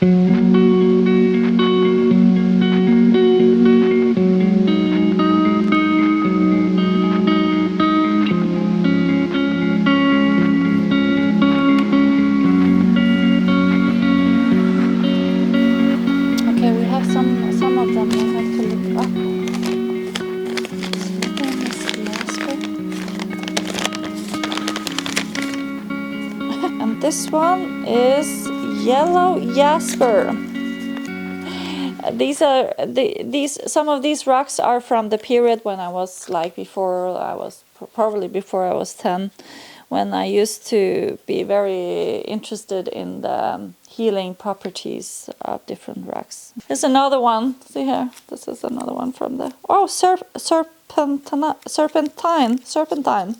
Some of them I have to look up. And this one is yellow jasper. Some of these rocks are from the period when I was like probably before I was 10, when I used to be very interested in the healing properties of different rocks. Here's another one. See here, this is another one from the serpentine.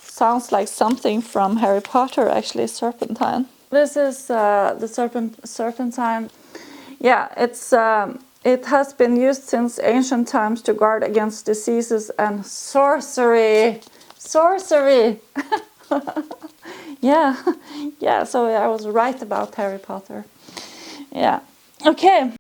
Sounds like something from Harry Potter, actually, serpentine. This is the serpentine. Yeah, it has been used since ancient times to guard against diseases and sorcery. Sorcery! Yeah, yeah, so I was right about Harry Potter. Yeah, okay.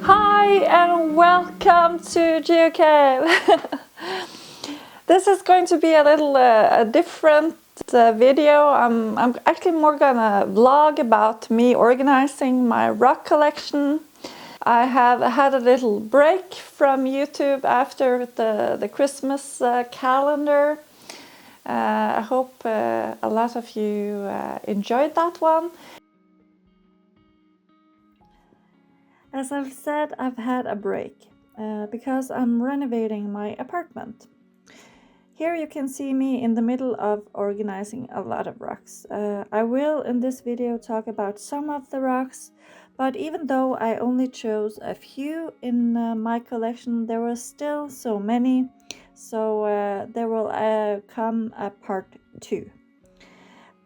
Hi and welcome to GeoCave. This is going to be a little different video. I'm actually more gonna vlog about me organizing my rock collection. I have had a little break from YouTube after the Christmas calendar. I hope a lot of you enjoyed that one. As I've said, I've had a break because I'm renovating my apartment. Here you can see me in the middle of organizing a lot of rocks. I will in this video talk about some of the rocks, but even though I only chose a few in my collection, there were still so many, so there will come a part 2.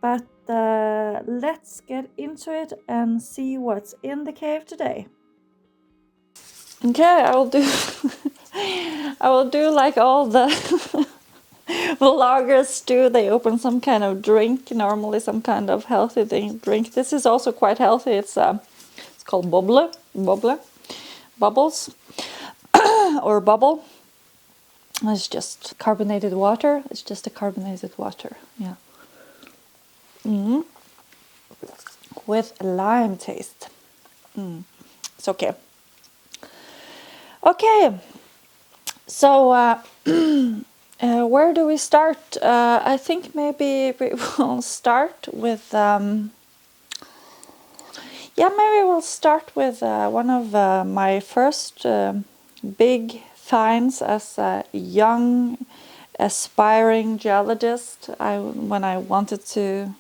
But let's get into it and see what's in the cave today. Okay, I will do like all the vloggers do. They open some kind of drink, normally some kind of healthy drink. This is also quite healthy. It's called bubbles, or bubble. It's just carbonated water. It's just a carbonated water. Yeah. With lime taste. It's okay. Okay. So. Where do we start? I think maybe we will start with maybe we'll start with one of my first big finds as a young aspiring geologist. When I wanted to,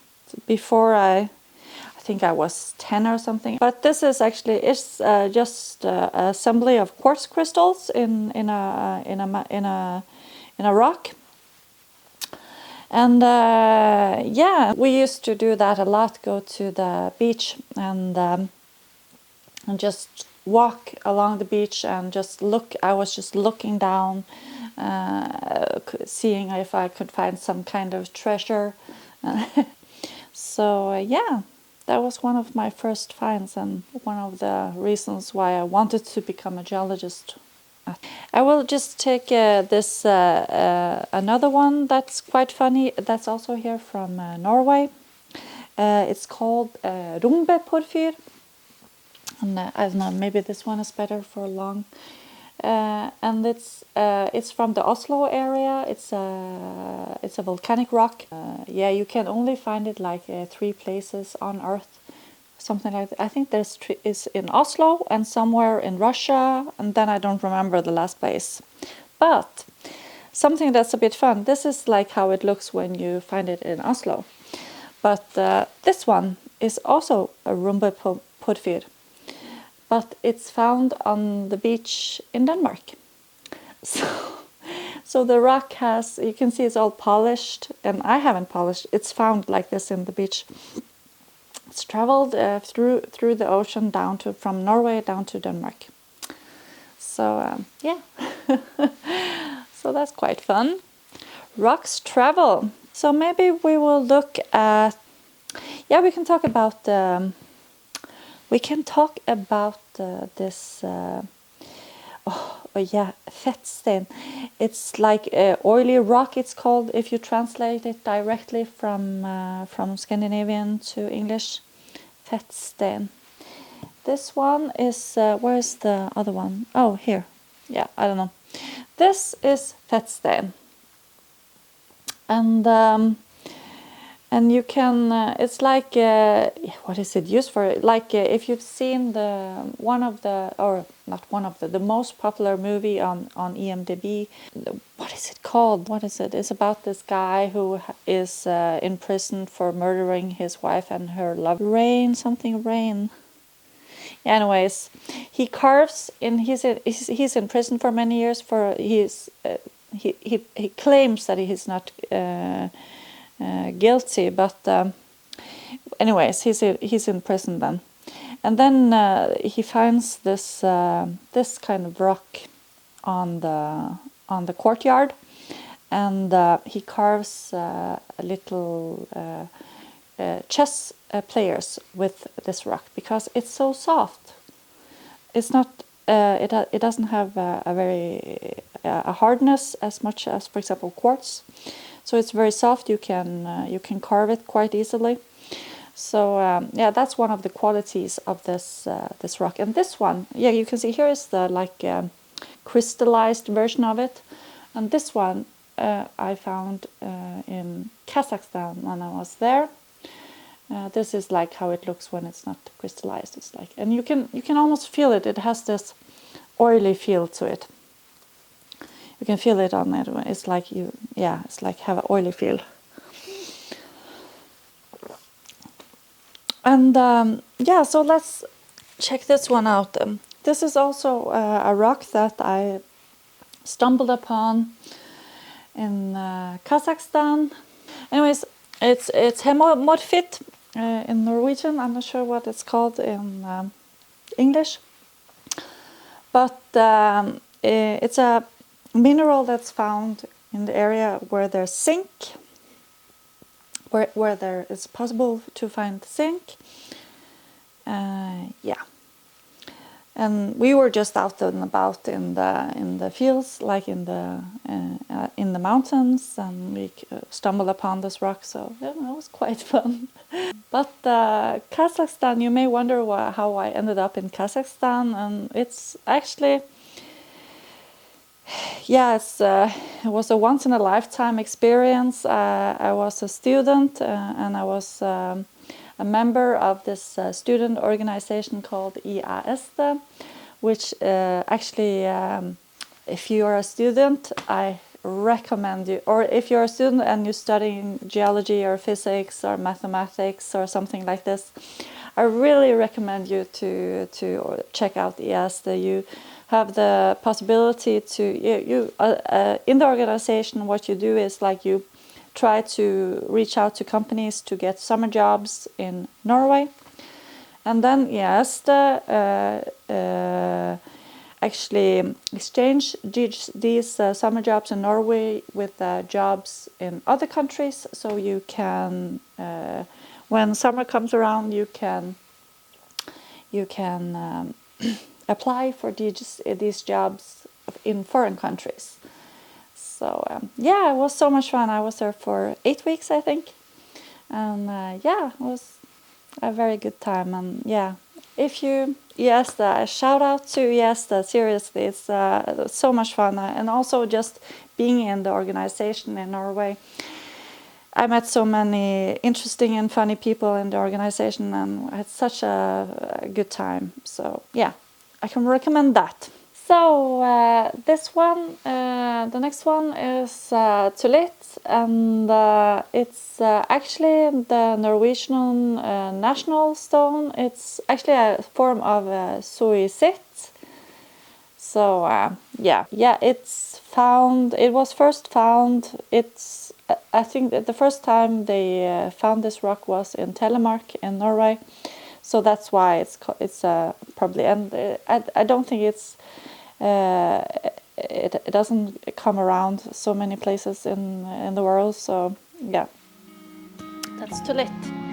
before I think I was 10 or something. But this is actually just an assembly of quartz crystals in a rock. And yeah, we used to do that a lot, go to the beach and just walk along the beach and just look. I was just looking down, seeing if I could find some kind of treasure. So yeah, that was one of my first finds and one of the reasons why I wanted to become a geologist. I will just take this another one that's quite funny. That's also here from Norway. It's called Rumbeporfyr, and I don't know. Maybe this one is better for long. And it's from the Oslo area. It's a volcanic rock. Yeah, you can only find it like 3 places on Earth. Something like that. I think is in Oslo and somewhere in Russia, and then I don't remember the last place. But something that's a bit fun. This is like how it looks when you find it in Oslo. But this one is also a Rumbeporfyr, but it's found on the beach in Denmark. So the rock has, you can see it's all polished, and I haven't polished. It's found like this in the beach. It's traveled through the ocean from Norway down to Denmark. So yeah, so that's quite fun. Rocks travel. So maybe we will look at, yeah, we can talk about this. Oh yeah, fettsten. It's like oily rock. It's called, if you translate it directly from Scandinavian to English, fettsten. This one is where's the other one? Oh, here. Yeah, I don't know. This is fettsten, and you can. It's like what is it used for? Like if you've seen the the most popular movie on IMDb. What is it called? What is it? It's about this guy who is in prison for murdering his wife and her love. Rain. Anyways, he carves in. He's in prison for many years for he claims that he's not guilty, but anyways, he's in prison then, and then he finds this this kind of rock on the courtyard, and he carves a little chess players with this rock because it's so soft. It's not. It doesn't have a very hardness as much as, for example, quartz. So it's very soft. You can carve it quite easily. So yeah, that's one of the qualities of this this rock. And this one, yeah, you can see here is the crystallized version of it. And this one I found in Kazakhstan when I was there. This is like how it looks when it's not crystallized. It's like, and you can almost feel it. It has this oily feel to it. You can feel it on it. It's like it's like have an oily feel. And yeah, so let's check this one out. This is also a rock that I stumbled upon in Kazakhstan. Anyways, it's hemorrhit in Norwegian. I'm not sure what it's called in English, but it's a mineral that's found in the area where there's zinc, where there is possible to find zinc. Yeah, and we were just out and about in the fields, like in the mountains, and we stumbled upon this rock. So yeah, it was quite fun. But Kazakhstan, you may wonder how I ended up in Kazakhstan, and it's actually. Yes, it was a once-in-a-lifetime experience. I was a student and I was a member of this student organization called IAST, which actually, if you are a student, I recommend you, or if you're a student and you're studying geology or physics or mathematics or something like this, I really recommend you to check out IAST. You have the possibility to in the organization. What you do is like you try to reach out to companies to get summer jobs in Norway, and then actually exchange these summer jobs in Norway with jobs in other countries. So you can, when summer comes around, you can apply for these jobs in foreign countries. So yeah, it was so much fun. I was there for 8 weeks, I think, and yeah, it was a very good time. And yeah, if you shout out to seriously, it's so much fun, and also just being in the organization in Norway. I met so many interesting and funny people in the organization, and I had such a good time. So yeah, I can recommend that. So this one, the next one is tullit, and it's actually the Norwegian national stone. It's actually a form of suicide. So yeah, it's found. It was first found. It's I think that the first time they found this rock was in Telemark in Norway. So that's why it's probably, and I don't think it doesn't come around so many places in the world. So Yeah, that's too late.